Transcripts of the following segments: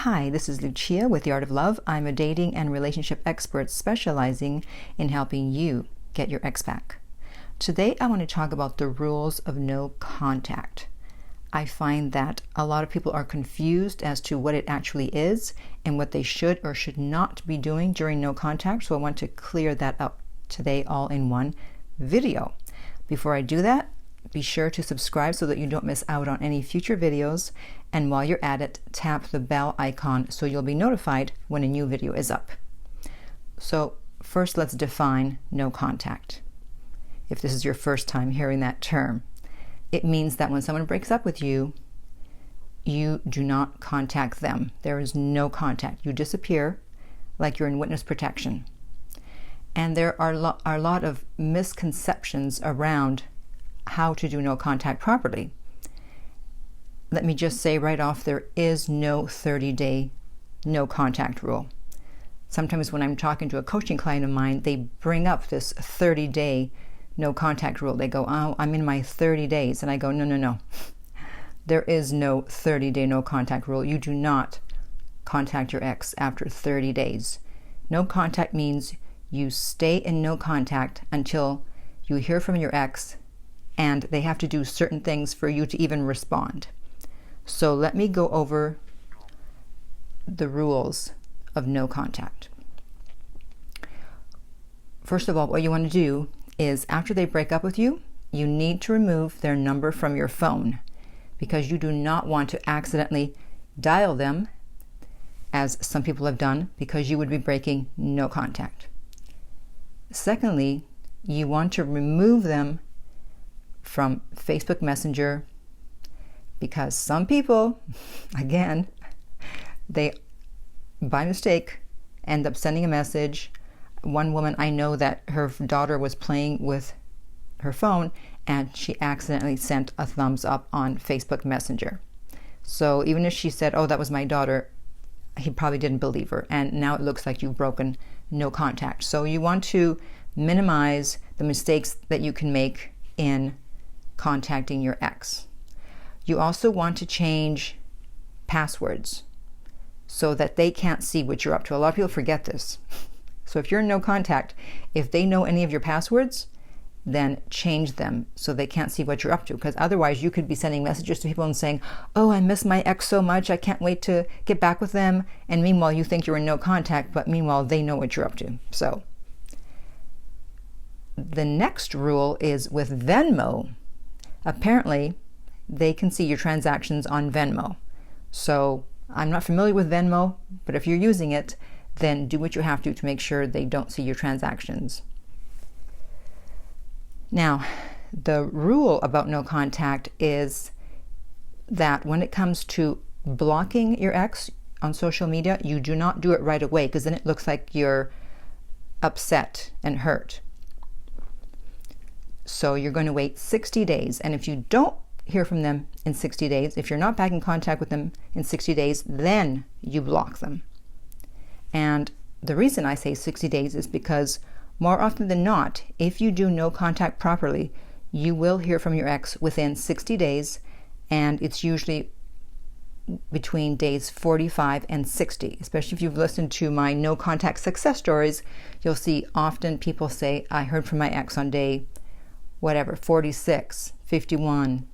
Hi, this is Lucia with The Art of Love. I'm a dating and relationship expert specializing in helping you get your ex back. Today, I want to talk about the rules of no contact. I find that a lot of people are confused as to what it actually is and what they should or should not be doing during no contact. So I want to clear that up today all in one video. Before I do that, be sure to subscribe so that you don't miss out on any future videos. And while you're at it, tap the bell icon so you'll be notified when a new video is up. So first, let's define no contact. If this is your first time hearing that term, it means that when someone breaks up with you, you do not contact them. There is no contact. You disappear like you're in witness protection. And there are a lot of misconceptions around how to do no contact properly. Let me just say right off, there is no 30-day no contact rule. Sometimes when I'm talking to a coaching client of mine, they bring up this 30-day no contact rule. They go, oh, I'm in my 30 days. And I go, no. There is no 30-day no contact rule. You do not contact your ex after 30 days. No contact means you stay in no contact until you hear from your ex and they have to do certain things for you to even respond. So let me go over the rules of no contact. First of all, what you want to do is after they break up with you, you need to remove their number from your phone because you do not want to accidentally dial them, as some people have done, because you would be breaking no contact. Secondly, you want to remove them from Facebook Messenger because some people, again, they by mistake end up sending a message. One woman I know that her daughter was playing with her phone and she accidentally sent a thumbs up on Facebook Messenger. So even if she said, oh, that was my daughter, he probably didn't believe her. And now it looks like you've broken no contact. So you want to minimize the mistakes that you can make in contacting your ex. You also want to change passwords so that they can't see what you're up to. A lot of people forget this. So if you're in no contact, if they know any of your passwords, then change them so they can't see what you're up to. Because otherwise you could be sending messages to people and saying, oh, I miss my ex so much, I can't wait to get back with them. And meanwhile, you think you're in no contact, but meanwhile, they know what you're up to. So the next rule is with Venmo. Apparently, they can see your transactions on Venmo. So I'm not familiar with Venmo, but if you're using it, then do what you have to make sure they don't see your transactions. Now, the rule about no contact is that when it comes to blocking your ex on social media, you do not do it right away because then it looks like you're upset and hurt. So you're going to wait 60 days. And if you don't hear from them in 60 days, if you're not back in contact with them in 60 days, then you block them. And the reason I say 60 days is because more often than not, if you do no contact properly, you will hear from your ex within 60 days, and it's usually between days 45 and 60. Especially if you've listened to my no contact success stories, you'll see often people say, I heard from my ex on day whatever, 46, 51,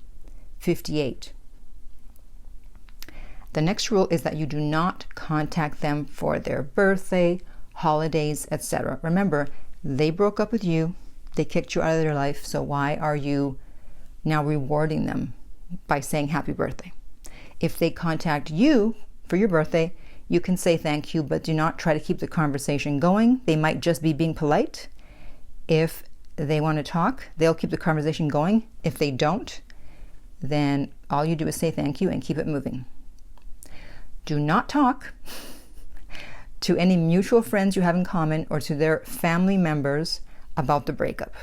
58. The next rule is that you do not contact them for their birthday, holidays, etc. Remember, they broke up with you, they kicked you out of their life, so why are you now rewarding them by saying happy birthday? If they contact you for your birthday, you can say thank you, but do not try to keep the conversation going. They might just be being polite. If they want to talk, they'll keep the conversation going. If they don't, then all you do is say thank you and keep it moving. Do not talk to any mutual friends you have in common or to their family members about the breakup,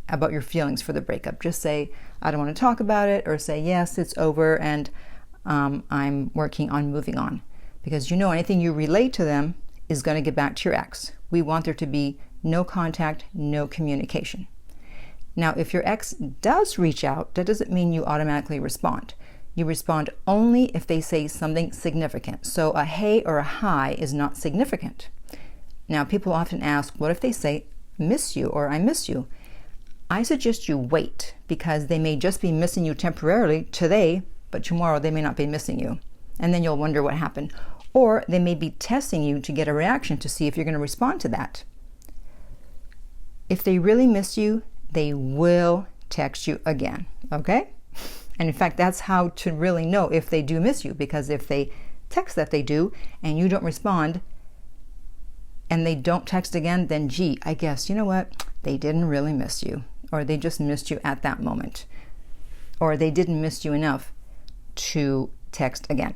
about your feelings for the breakup. Just say, I don't want to talk about it, or say, yes, it's over and I'm working on moving on. Because anything you relate to them is going to get back to your ex. We want there to be no contact, no communication. Now, if your ex does reach out, that doesn't mean you automatically respond. You respond only if they say something significant. So a hey or a hi is not significant. Now, people often ask, what if they say miss you or I miss you? I suggest you wait, because they may just be missing you temporarily today, but tomorrow they may not be missing you. And then you'll wonder what happened. Or they may be testing you to get a reaction to see if you're going to respond to that. If they really miss you, they will text you again, okay? And in fact, that's how to really know if they do miss you, because if they text that they do and you don't respond and they don't text again, then gee, I guess, you know what? They didn't really miss you, or they just missed you at that moment, or they didn't miss you enough to text again.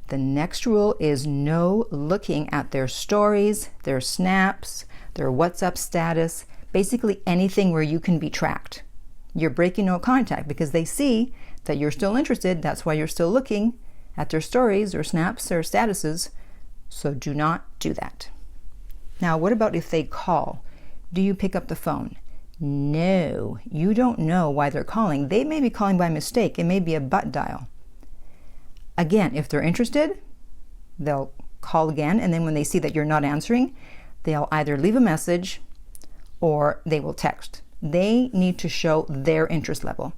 The next rule is no looking at their stories, their snaps, their WhatsApp status, basically anything where you can be tracked. You're breaking no contact because they see that you're still interested. That's why you're still looking at their stories or snaps or statuses. So do not do that. Now, what about if they call? Do you pick up the phone? No, you don't know why they're calling. They may be calling by mistake. It may be a butt dial. Again, if they're interested, they'll call again. And then when they see that you're not answering, they'll either leave a message or they will text. They need to show their interest level.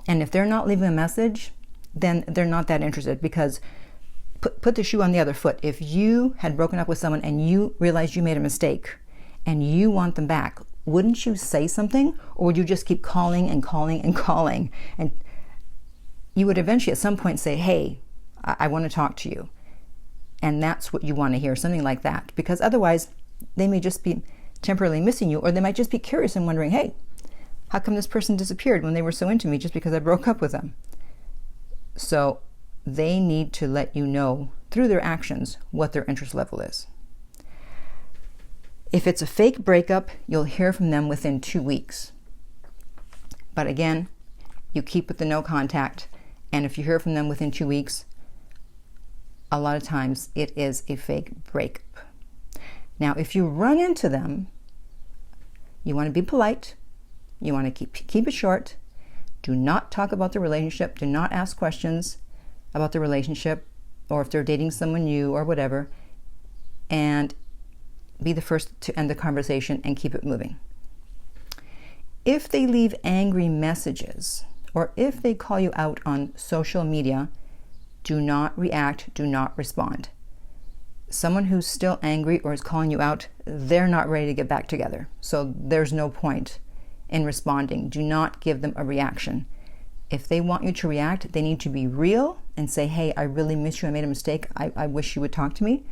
And if they're not leaving a message, then they're not that interested, because put the shoe on the other foot. If you had broken up with someone and you realized you made a mistake and you want them back, wouldn't you say something? Or would you just keep calling and calling and calling? And you would eventually at some point say, hey, I want to talk to you. And that's what you want to hear, something like that. Because otherwise, they may just be temporarily missing you, or they might just be curious and wondering, hey, how come this person disappeared when they were so into me just because I broke up with them? So they need to let you know through their actions what their interest level is. If it's a fake breakup, you'll hear from them within 2 weeks. But again, you keep with the no contact, and if you hear from them within 2 weeks, a lot of times it is a fake breakup. Now, if you run into them, you want to be polite. You want to keep it short. Do not talk about the relationship. Do not ask questions about the relationship, or if they're dating someone new or whatever. And be the first to end the conversation and keep it moving. If they leave angry messages, or if they call you out on social media, do not react, do not respond. Someone who's still angry or is calling you out, they're not ready to get back together. So there's no point in responding. Do not give them a reaction. If they want you to react, they need to be real and say, hey, I really miss you. I made a mistake. I wish you would talk to me.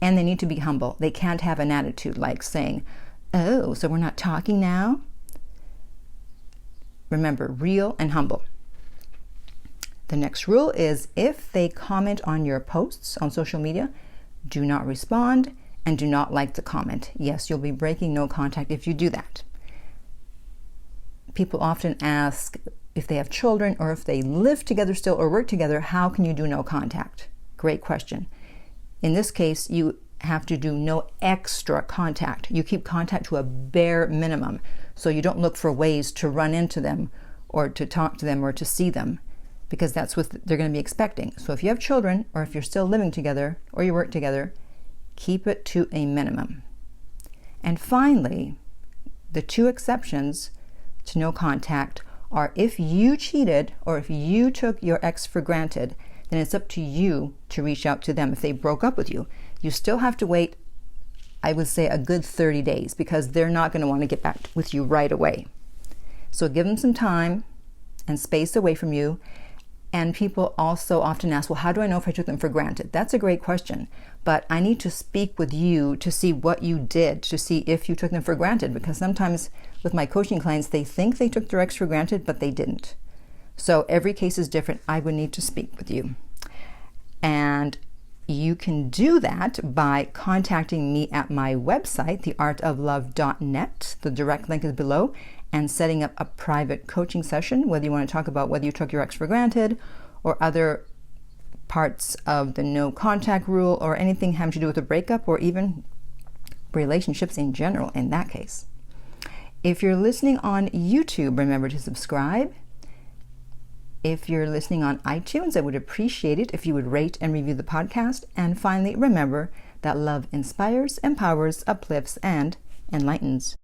And they need to be humble. They can't have an attitude like saying, oh, so we're not talking now? Remember, real and humble. The next rule is if they comment on your posts on social media, do not respond and do not like the comment. Yes, you'll be breaking no contact if you do that. People often ask if they have children or if they live together still or work together, how can you do no contact? Great question. In this case, you have to do no extra contact. You keep contact to a bare minimum, so you don't look for ways to run into them or to talk to them or to see them, because that's what they're going to be expecting. So if you have children, or if you're still living together or you work together, keep it to a minimum. And finally, the two exceptions to no contact are if you cheated or if you took your ex for granted, then it's up to you to reach out to them. If they broke up with you, you still have to wait, I would say, a good 30 days, because they're not going to want to get back with you right away. So give them some time and space away from you. And people also often ask, well, how do I know if I took them for granted? That's a great question. But I need to speak with you to see what you did, to see if you took them for granted. Because sometimes with my coaching clients, they think they took their ex for granted, but they didn't. So every case is different. I would need to speak with you. And you can do that by contacting me at my website, theartoflove.net. The direct link is below. And setting up a private coaching session, whether you want to talk about whether you took your ex for granted or other parts of the no contact rule or anything having to do with a breakup or even relationships in general in that case. If you're listening on YouTube, remember to subscribe. If you're listening on iTunes, I would appreciate it if you would rate and review the podcast. And finally, remember that love inspires, empowers, uplifts, and enlightens.